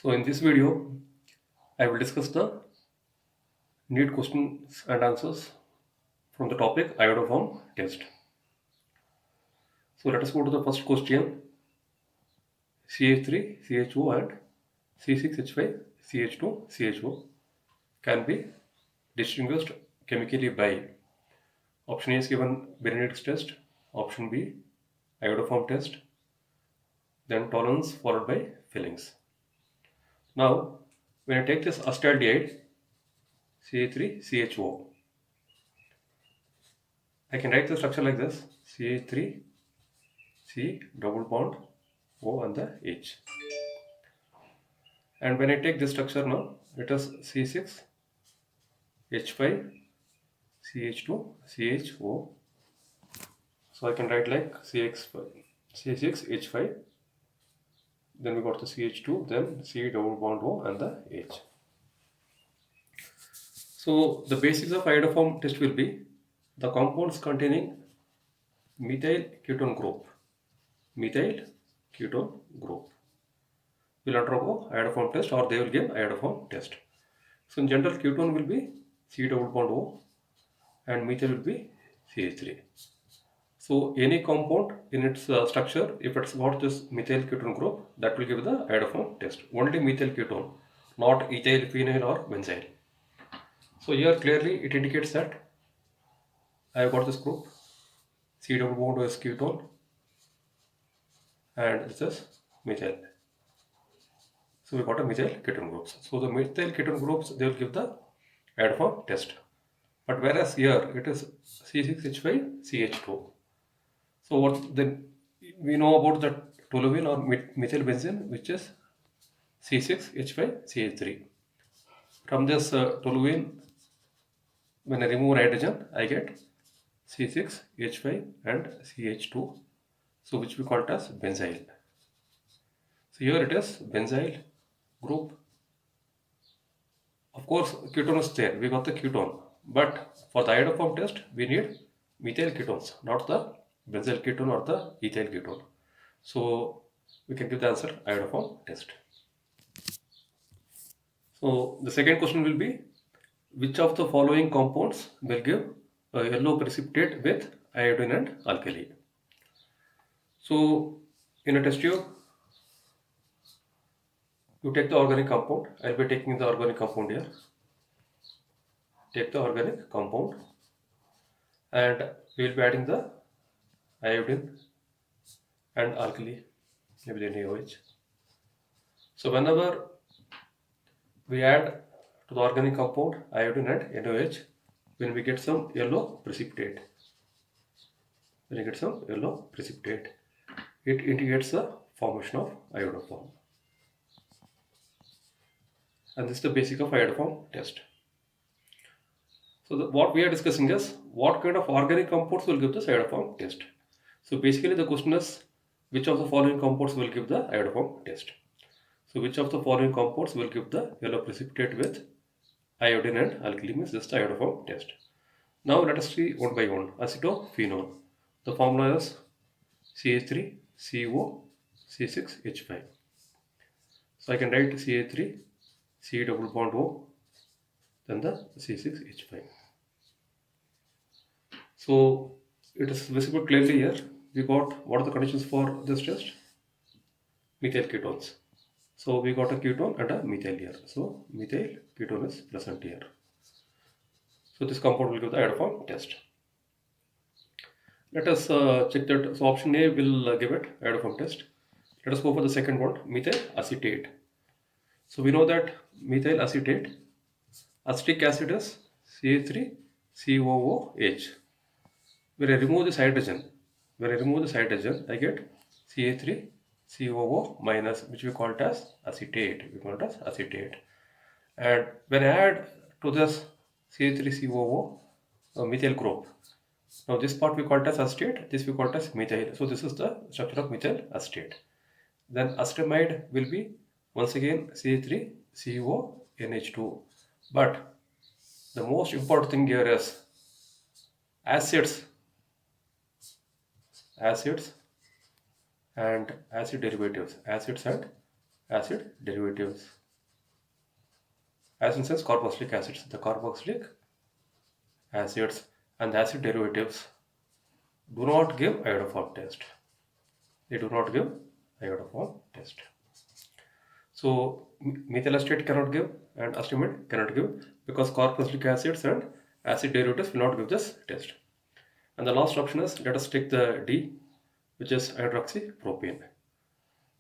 So in this video, I will discuss the NEET questions and answers from the topic iodoform test. So let us go to the first question. CH3, CHO and C6H5, CH2, CHO can be distinguished chemically by option A is given Benedict's test, option B iodoform test, then tolerance followed by fillings. Now, when I take this acetaldehyde CH3CHO, I can write the structure like this: CH3 C double bond O and the H. And when I take this structure now, it is C6 H5 CH2 CHO. So I can write like C6 H5. Then we got the CH2, then C double bond O and the H. So the basics of iodoform test will be the compounds containing methyl ketone group. Methyl ketone group will undergo iodoform test, or they will give iodoform test. So in general, ketone will be C double bond O and methyl will be CH3. So any compound in its structure, if it's got this methyl ketone group, that will give the iodoform test. Only methyl ketone, not ethyl, phenyl or benzyl. So here clearly it indicates that I have got this group C double bond O is ketone and this is methyl. So we got a methyl ketone groups. So the methyl ketone groups, they will give the iodoform test. But whereas here it is C6H5 CH2. So what then we know about the toluene or methyl benzene, which is C6H5 CH3. From this toluene, when I remove hydrogen, I get C6H5 and CH2. So which we call it as benzyl. So here it is benzyl group. Of course, ketone is there. We got the ketone. But for the iodoform test, we need methyl ketones, not the benzyl ketone or the ethyl ketone. So we can give the answer iodoform test. So the second question will be, which of the following compounds will give a yellow precipitate with iodine and alkali? So in a test tube, you take the organic compound. I'll be taking the organic compound here. Take the organic compound and we will be adding the iodine and alkali, maybe the NaOH. So whenever we add to the organic compound iodine and NaOH, when we get some yellow precipitate, it indicates the formation of iodoform. And this is the basic of iodoform test. So what we are discussing is what kind of organic compounds will give this iodoform test. So basically the question is, which of the following compounds will give the iodoform test. So which of the following compounds will give the yellow precipitate with iodine and alkali, means this is the iodoform test. Now let us see one by one. Acetophenol. The formula is CH3CO C6H5. So I can write CH3 C double bond O, then the C6H5. So it is visible clearly here. We got what are the conditions for this test? Methyl ketones. So we got a ketone and a methyl here. So methyl ketone is present here. So this compound will give the iodoform test. Let us check that. So option A will give it iodoform test. Let us go for the second one, methyl acetate. So we know that methyl acetate, acetic acid is CH3COOH. When I remove this hydrogen, I get CH3COO minus, which we call it as acetate. And when I add to this CH3COO methyl group, now this part we call it as acetate, this we call it as methyl. So this is the structure of methyl acetate. Then acetamide will be once again CH3CONH2. But the most important thing here is acids and acid derivatives, acids and acid derivatives. As in says carboxylic acids, the carboxylic acids and the acid derivatives do not give iodoform test. They do not give iodoform test. So methyl acetate cannot give and acetamide cannot give because carboxylic acids and acid derivatives will not give this test. And the last option is, let us take the D, which is hydroxypropane.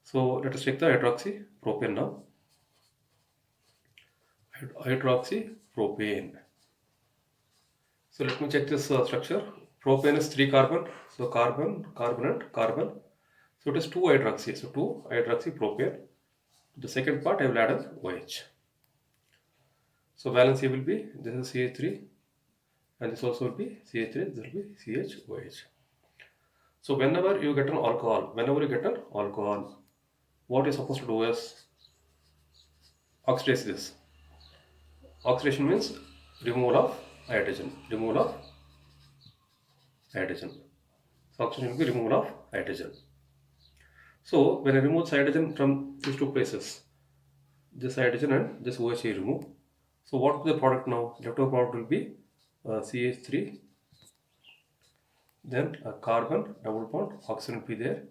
So let us take the hydroxypropane now. Hydroxypropane. So let me check this structure. Propane is 3 carbon. So carbon, carbon and carbon. So it is 2 hydroxy. So 2 hydroxypropane. The second part I will add an OH. So valency will be, this is CH3 and this also will be CH3, this will be CHOH. So whenever you get an alcohol, what you're supposed to do is oxidize this. Oxidation means removal of hydrogen. So oxidation will be removal of hydrogen. So when I remove this hydrogen from these two places, this hydrogen and this OH I remove. So what will be the product now? Leftover product will be CH3, then a carbon double bond, oxygen will be there.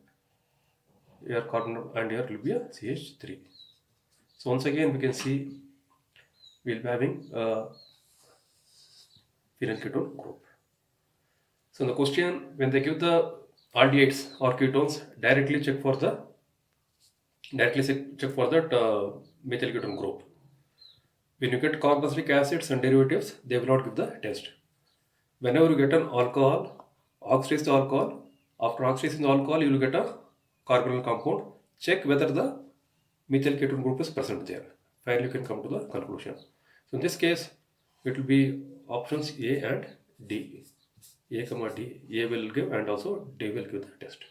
Here carbon and here will be a CH3. So once again we can see we will be having a phenyl ketone group. So in the question, when they give the aldehydes or ketones, directly check for that methyl ketone group. When you get carboxylic acids and derivatives, they will not give the test. Whenever you get an alcohol, oxidize the alcohol. After oxidizing the alcohol, you will get a carbonyl compound. Check whether the methyl ketone group is present there. Finally, you can come to the conclusion. So in this case, it will be options A and D. A, D. A will give and also D will give the test.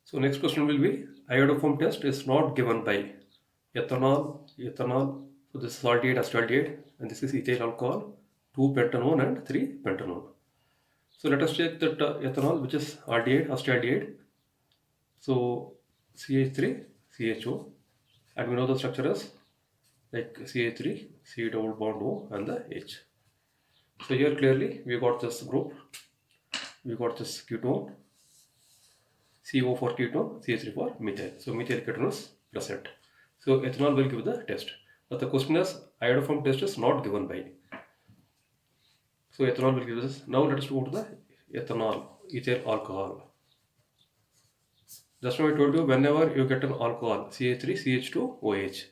So next question will be, iodoform test is not given by ethanol. So this is aldehyde, acetaldehyde, and this is ethyl alcohol, 2-pentanone and 3-pentanone. So let us check that ethanol, which is aldehyde, acetaldehyde. So CH3, CHO, and we know the structure is like CH3, C double bond O and the H. So here clearly we got this group, we got this ketone, CO for ketone, CH3 for methyl. So methyl ketone is present. So ethanol will give the test. But the question is, iodoform test is not given by. So ethanol will give this. Now let us go to the ethanol, ethyl alcohol. Just now I told you, whenever you get an alcohol, CH3, CH2, OH.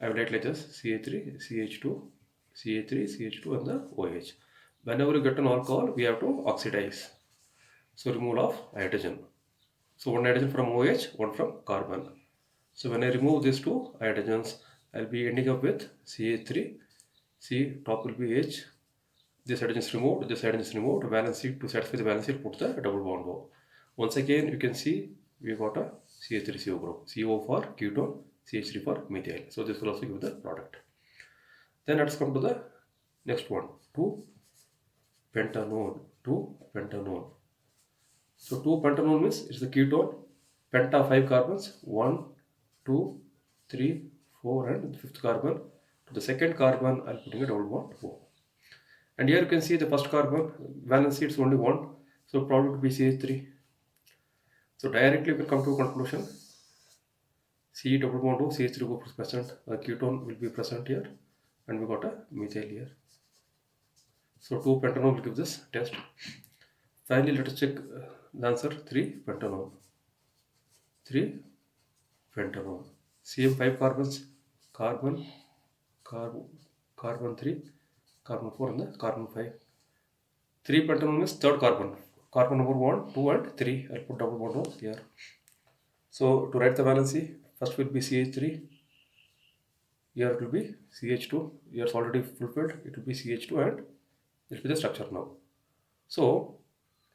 I will write like this, CH3, CH2, CH3, CH2 and the OH. Whenever you get an alcohol, we have to oxidize. So removal of hydrogen. So one hydrogen from OH, one from carbon. So when I remove these two hydrogens, I will be ending up with CH3, C top will be H. This hydrogen is removed, this hydrogen is removed. Valency, to satisfy the valency, put the double bond O. Once again, you can see we got a CH3CO group. CO for ketone, CH3 for methyl. So this will also give the product. Then let's come to the next one, 2-pentanone. So 2-pentanone means it's the ketone, penta 5 carbons, 1, 2, 3, 4 and the 5th carbon. To the second carbon, I'll putting a double bond O. And here you can see the first carbon, valency it's only 1, so product will be CH3. So directly we come to a conclusion. C double bond O, CH3 group is present, a ketone will be present here, and we got a methyl here. So 2-pentanone will give this test. Finally, let us check the answer, 3-pentanone. 3-pentanone. Same 5 carbons, carbon 3, carbon 4 and the carbon 5. 3-pentanone is third carbon. Carbon number 1, 2 and 3. I'll put double bond O here. So to write the valency, first will be CH3. Here it will be CH2. Here it's already fulfilled. It will be CH2 and this will be the structure now. So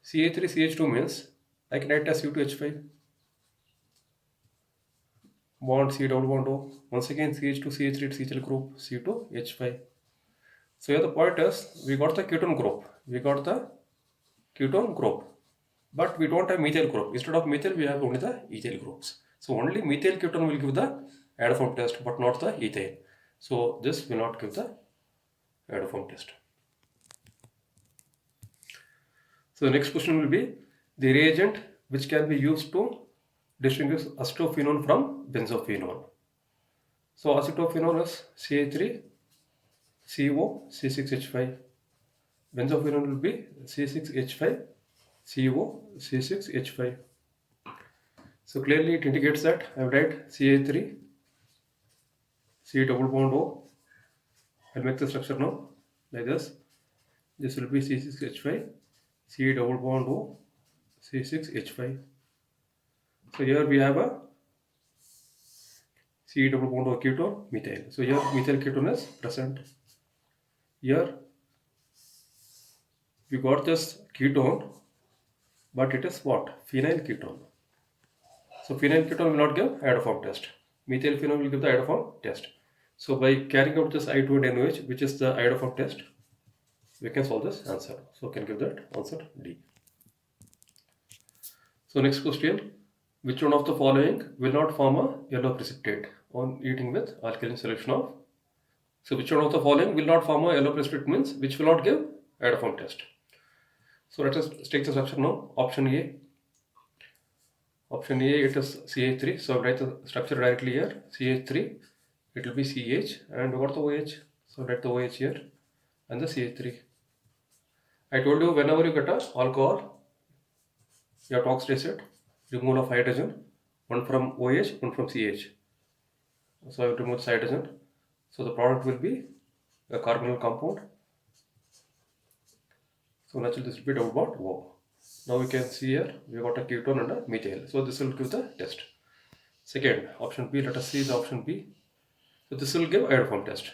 CH3, CH2 means I can write as U2H5. Bond C double bond O. Once again CH2, CH3, it's ethyl group, C2H5. So here the point is, we got the ketone group. but we don't have methyl group. Instead of methyl, we have only the ethyl groups. So only methyl ketone will give the iodoform test, but not the ethyl. So this will not give the iodoform test. So the next question will be the reagent which can be used to distinguish acetophenone from benzophenone. So acetophenone is CH3CO C6H5. Benzophenone will be C6H5CO C6H5. So clearly it indicates that I will write CH3 C double bond O. I'll make the structure now like this. This will be C6H5 C double bond O C6H5. So here we have a C double bond O ketone methyl. So here methyl ketone is present. Here we got this ketone, but it is what? Phenyl ketone. So phenyl ketone will not give iodoform test. Methyl phenol will give the iodoform test. So by carrying out this I2 and NOH, which is the iodoform test, we can solve this answer. So we can give that answer D. So next question, which one of the following will not form a yellow precipitate on heating with alkaline solution of? So which one of the following will not form a yellow precipitate means which will not give iodoform test. So let us take the structure now. Option A. Option A, it is CH3. So write the structure directly here. CH3, it will be CH, and what the OH? So write the OH here and the CH3. I told you whenever you get a alcohol, you have to oxidize it, removal of hydrogen, one from OH, one from CH. So I will remove this hydrogen. So the product will be a carbonyl compound. So naturally this will be double bond O. Now we can see here we got a ketone and a methyl. So this will give the test. Second, option B, let us see the option B. So this will give iodoform test.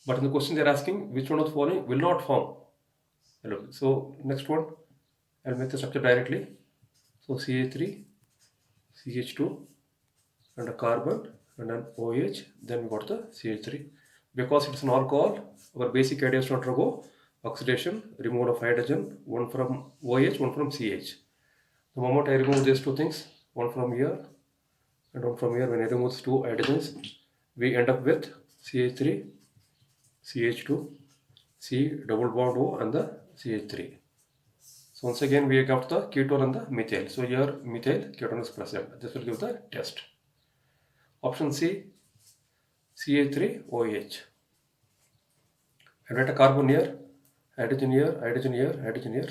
But in the question they are asking which one of the following will not form. So next one, I'll make the structure directly. So CH3, CH2 and a carbon and an OH, then we got the CH3. Because it's an alcohol, our basic idea is to undergo oxidation, removal of hydrogen, one from OH, one from CH. The moment I remove these two things, one from here and one from here, when I remove these two hydrogens, we end up with CH3, CH2, C double bond O and the CH3. So once again we got the ketone and the methyl. So here methyl ketone is present. This will give the test. Option C, CH3OH. I write a carbon here, hydrogen here, hydrogen here, hydrogen here,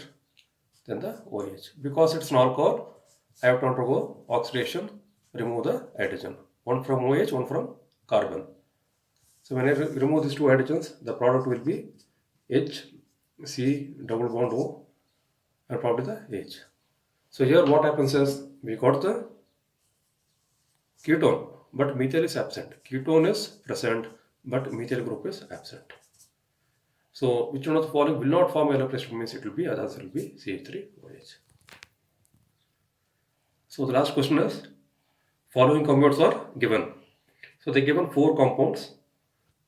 then the OH. Because it's an alcohol, I have to undergo oxidation, remove the hydrogen. One from OH, one from carbon. So when I remove these two hydrogens, the product will be H, C double bond O and probably the H. So here what happens is we got the ketone, but methyl is absent. Ketone is present, but methyl group is absent. So which one of the following will not form yellow precipitate means it will be, the answer will be CH3OH. So the last question is, following compounds are given. So they given 4 compounds.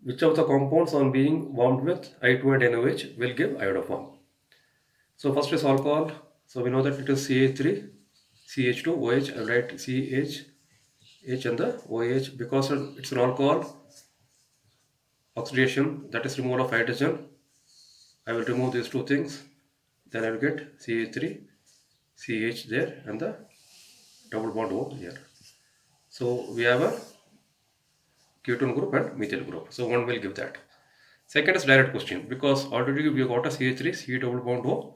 Which of the compounds on being warmed with I2 and NOH will give iodoform? So first is alcohol. So we know that it is CH3, CH2, OH. I will write CH, H and the OH because it's an alcohol. Oxidation, that is removal of hydrogen. I will remove these two things. Then I will get CH3, CH there and the double bond O here. So we have a ketone group and methyl group. So one will give that. Second is direct question because already we got a CH3, C double bond O,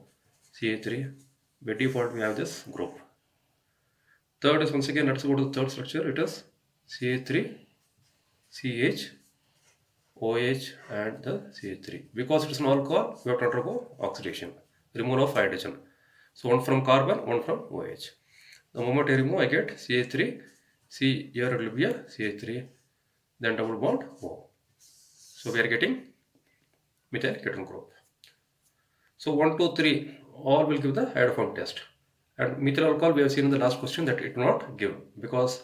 CH3. By default we have this group. Third is once again, let's go to the third structure. It is CH3, CH, OH and the CH3. Because it is an alcohol, we have to undergo oxidation, removal of hydrogen. So one from carbon, one from OH. The moment I remove, I get CH3, C here it will be a CH3, then double bond O. So we are getting methyl ketone group. So 1, 2, 3 all will give the iodoform test. And methyl alcohol we have seen in the last question that it will not give because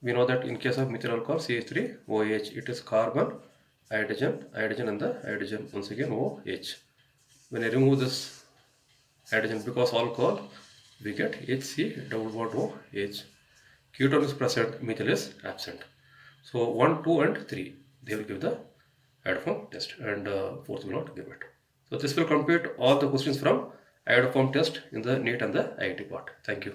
we know that in case of methyl alcohol CH3 OH it is carbon, hydrogen, hydrogen and the hydrogen once again OH. When I remove this hydrogen because alcohol we get HC double bond O H. Ketone is present, methyl is absent. So 1, 2 and 3 they will give the iodoform test, and fourth will not give it. So this will complete all the questions from iodoform test in the NEET and the IIT part. Thank you.